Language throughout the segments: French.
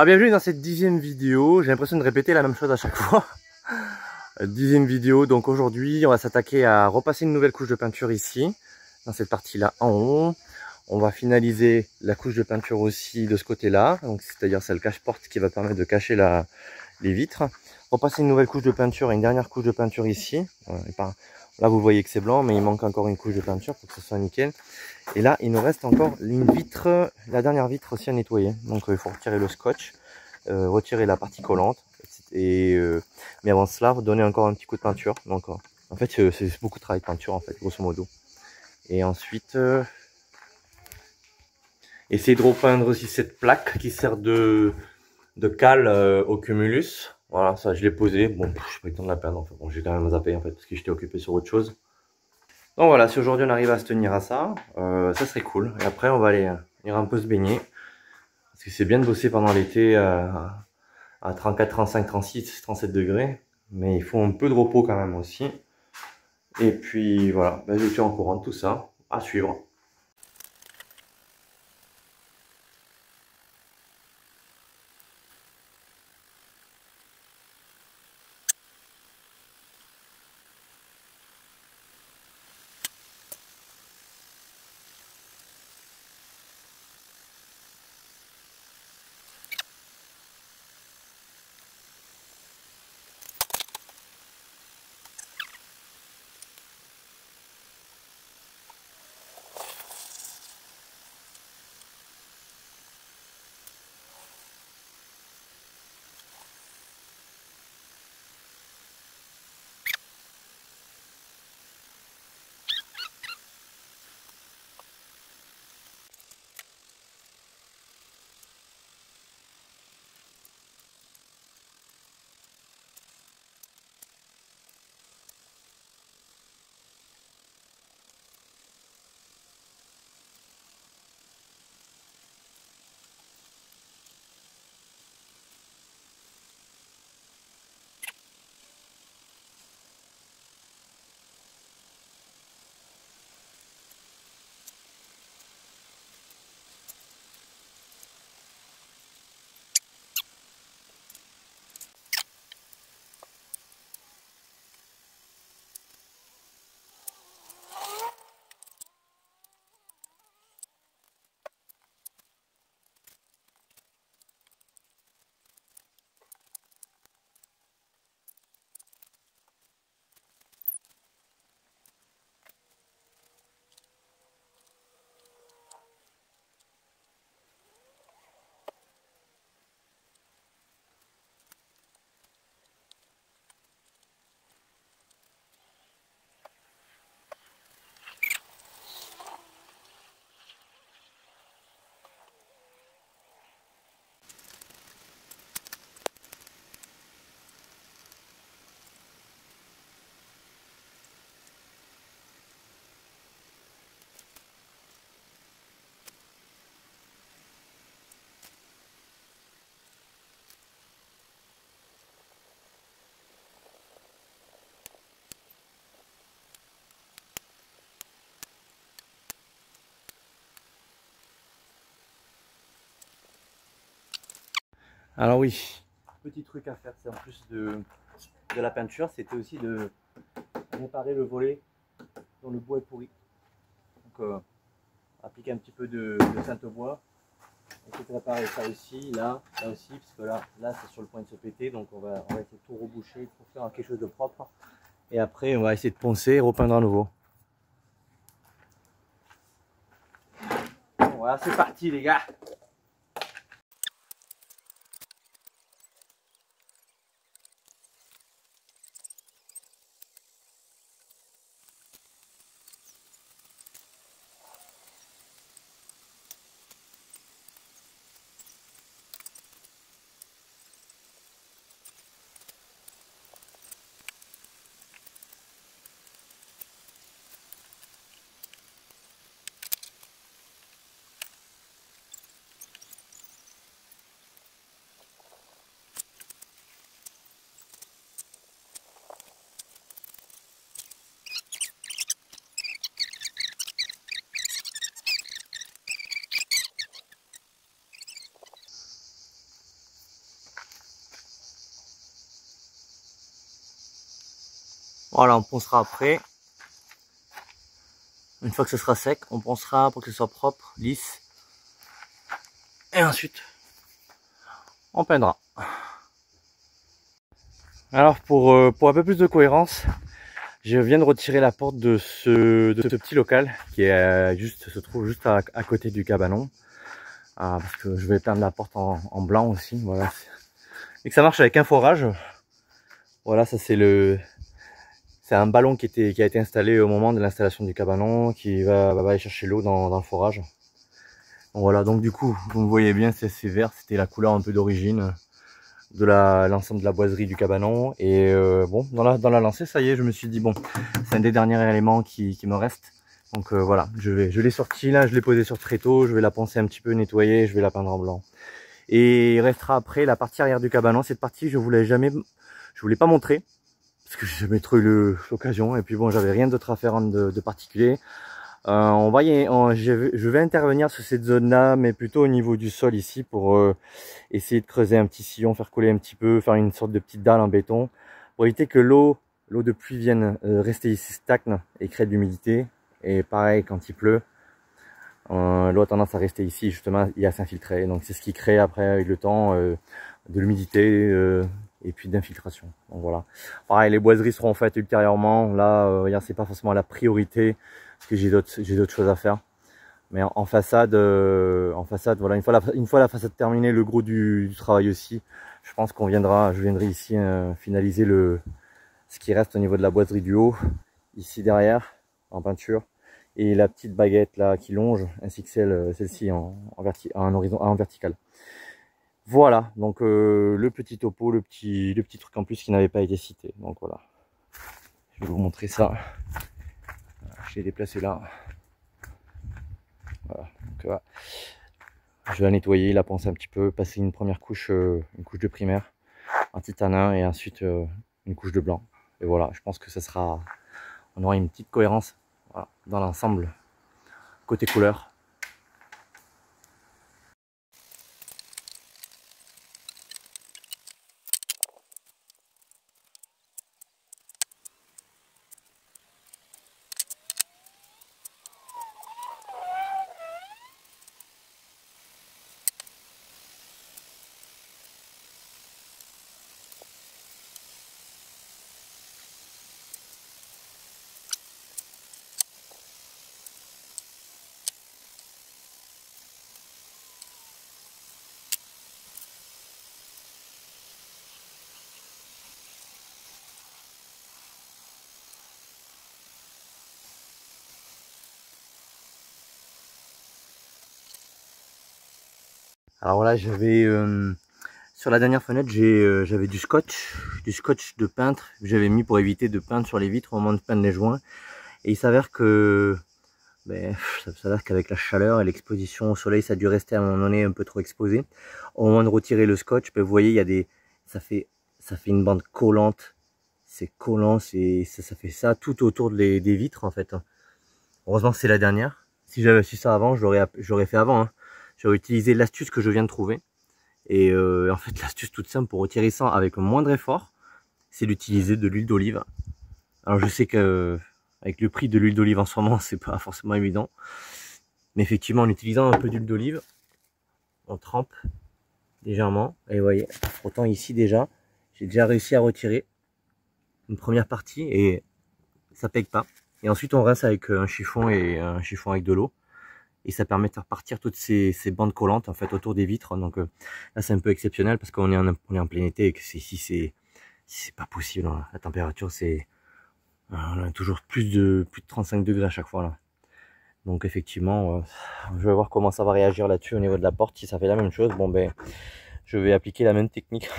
Bienvenue dans cette 10e vidéo. J'ai l'impression de répéter la même chose à chaque fois. 10e vidéo, donc aujourd'hui on va s'attaquer à repasser une nouvelle couche de peinture ici, dans cette partie-là en haut. On va finaliser la couche de peinture aussi de ce côté-là, donc c'est-à-dire c'est le cache-porte qui va permettre de cacher les vitres. Repasser une nouvelle couche de peinture et une dernière couche de peinture ici. Là vous voyez que c'est blanc, mais il manque encore une couche de peinture pour que ce soit nickel. Et là il nous reste encore une vitre, la dernière vitre aussi à nettoyer. Donc il faut retirer le scotch, retirer la partie collante. Mais avant cela, donner encore un petit coup de peinture. Donc en fait c'est beaucoup de travail de peinture en fait, grosso modo. Et ensuite essayer de repeindre aussi cette plaque qui sert de cale au cumulus. Voilà, ça je l'ai posé. Bon, je n'ai pas eu le temps de la peindre. Enfin, bon, j'ai quand même zappé en fait parce que j'étais occupé sur autre chose. Donc voilà, si aujourd'hui on arrive à se tenir à ça, ça serait cool. Et après on va aller un peu se baigner. Parce que c'est bien de bosser pendant l'été à 34, 35, 36, 37 degrés. Mais il faut un peu de repos quand même aussi. Et puis voilà, ben, je tiens au courant de tout ça. À suivre. Alors oui, petit truc à faire, c'est en plus de la peinture, c'était aussi de réparer le volet dont le bois est pourri. Donc appliquer un petit peu de sainte-bois, essayer de réparer ça aussi, là aussi, parce que là c'est sur le point de se péter, donc on va essayer de tout reboucher pour faire quelque chose de propre. Et après on va essayer de poncer et repeindre à nouveau. Bon, voilà, c'est parti les gars. Voilà, on poncera après. Une fois que ce sera sec, on poncera pour que ce soit propre, lisse. Et ensuite, on peindra. Alors pour un peu plus de cohérence, je viens de retirer la porte de ce petit local qui est se trouve juste à côté du cabanon. Parce que je vais peindre la porte en blanc aussi. Voilà. Et que ça marche avec un forage. Voilà, ça c'est un ballon qui a été installé au moment de l'installation du cabanon, qui va aller chercher l'eau dans le forage. Donc voilà, donc du coup, vous me voyez bien, c'est vert, c'était la couleur un peu d'origine de l'ensemble de la boiserie du cabanon. Et bon, dans la lancée, ça y est, je me suis dit bon, c'est un des derniers éléments qui me reste. Donc voilà, je l'ai sorti là, je l'ai posé sur tréteau, je vais la poncer un petit peu, nettoyer, je vais la peindre en blanc. Et il restera après la partie arrière du cabanon. Cette partie, je voulais pas montrer parce que j'ai jamais trop eu l'occasion. Et puis bon, j'avais rien d'autre à faire de particulier. Je vais intervenir sur cette zone-là, mais plutôt au niveau du sol ici pour essayer de creuser un petit sillon, faire couler un petit peu, faire une sorte de petite dalle en béton pour éviter que l'eau de pluie vienne rester ici stagne et crée de l'humidité. Et pareil, quand il pleut, l'eau a tendance à rester ici justement et à s'infiltrer. Donc c'est ce qui crée après avec le temps de l'humidité et puis d'infiltration. Donc voilà. Pareil, les boiseries seront faites ultérieurement. Là, c'est pas forcément la priorité parce que j'ai d'autres choses à faire. Mais en façade, voilà, une fois la façade terminée, le gros du travail aussi, je pense je viendrai ici finaliser ce qui reste au niveau de la boiserie du haut, ici derrière, en peinture, et la petite baguette là qui longe, ainsi que celle-ci en vertical. Voilà, donc le petit topo, le petit truc en plus qui n'avait pas été cité. Donc voilà, je vais vous montrer ça. Je l'ai déplacé là. Voilà, donc, voilà. Je vais la nettoyer, la poncer un petit peu, passer une première couche, une couche de primaire, un titanin et ensuite une couche de blanc. Et voilà, je pense que on aura une petite cohérence, voilà, dans l'ensemble côté couleur. Alors voilà, sur la dernière fenêtre, j'avais du scotch de peintre que j'avais mis pour éviter de peindre sur les vitres au moment de peindre les joints. Et il s'avère que ça s'avère qu'avec la chaleur et l'exposition au soleil, ça a dû rester à un moment donné un peu trop exposé. Au moment de retirer le scotch, vous voyez, ça fait une bande collante. C'est collant, ça fait ça tout autour des vitres en fait. Heureusement que c'est la dernière. Si j'avais su ça avant, j'aurais fait avant. Hein. J'aurais utilisé l'astuce que je viens de trouver. Et en fait, l'astuce toute simple pour retirer ça avec le moindre effort, c'est d'utiliser de l'huile d'olive. Alors je sais que avec le prix de l'huile d'olive en ce moment, c'est pas forcément évident. Mais effectivement, en utilisant un peu d'huile d'olive, on trempe légèrement. Et vous voyez, autant ici déjà, j'ai déjà réussi à retirer une première partie et ça pègue pas. Et ensuite, on rince avec un chiffon avec de l'eau. Et ça permet de faire partir toutes ces bandes collantes en fait autour des vitres. Donc là, c'est un peu exceptionnel parce qu'on est en plein été et que ici, c'est pas possible. Hein. La température, on a toujours plus de 35 degrés à chaque fois là. Donc effectivement, je vais voir comment ça va réagir là-dessus au niveau de la porte. Si ça fait la même chose, bon ben, je vais appliquer la même technique.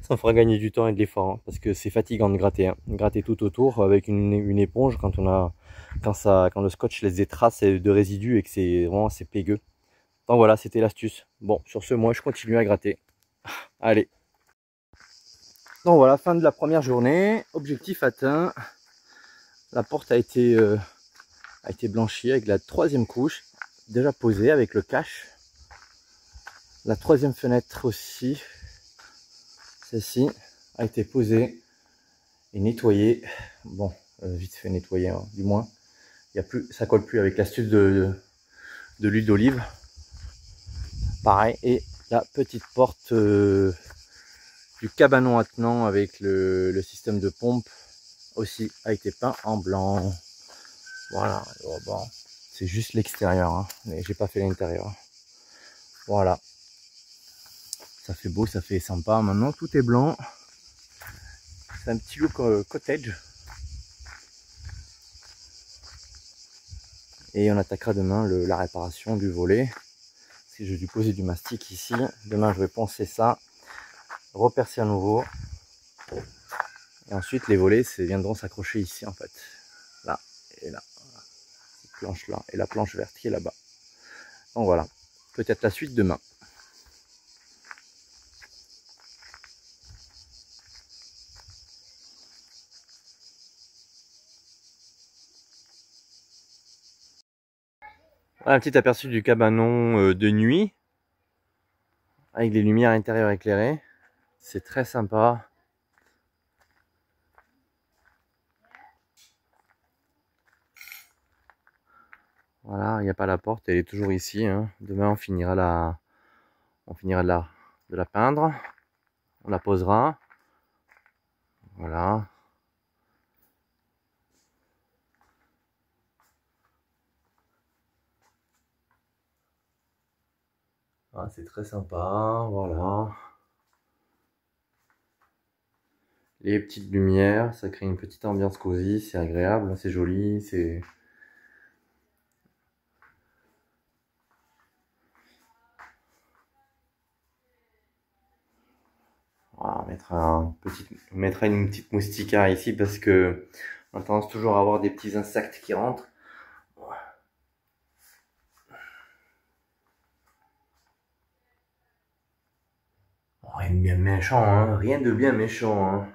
Ça me fera gagner du temps et de l'effort, hein, parce que c'est fatigant de gratter. Hein. Gratter tout autour avec une éponge quand le scotch laisse des traces de résidus et que c'est pégueux. Donc voilà, c'était l'astuce. Bon, sur ce, moi je continue à gratter. Allez. Donc voilà, fin de la première journée. Objectif atteint. La porte a été blanchie avec la troisième couche déjà posée avec le cache. La troisième fenêtre aussi, celle-ci, a été posée. et nettoyer. Bon, vite fait nettoyer, hein, du moins. Il y a plus, ça colle plus avec l'astuce de l'huile d'olive. Pareil, et la petite porte du cabanon attenant avec le système de pompe aussi a été peint en blanc. Voilà, bon, c'est juste l'extérieur, hein, mais j'ai pas fait l'intérieur. Voilà, ça fait beau, ça fait sympa. Maintenant tout est blanc. C'est un petit look cottage. Et on attaquera demain la réparation du volet. Si j'ai dû poser du mastic ici, demain je vais poncer ça, repercer à nouveau. Et ensuite les volets viendront s'accrocher ici en fait. Là et là. Cette planche là et la planche verte qui est là-bas. Donc voilà, peut-être la suite demain. Voilà un petit aperçu du cabanon de nuit. Avec les lumières intérieures éclairées. C'est très sympa. Voilà, il n'y a pas la porte, elle est toujours ici, hein. Demain on finira de la peindre. On la posera. Voilà. Ah, c'est très sympa, voilà. Les petites lumières, ça crée une petite ambiance cosy, c'est agréable, c'est joli, c'est... Voilà, on mettra une petite moustiquaire ici parce que on a tendance toujours à avoir des petits insectes qui rentrent. Rien de bien méchant, hein, rien de bien méchant, hein.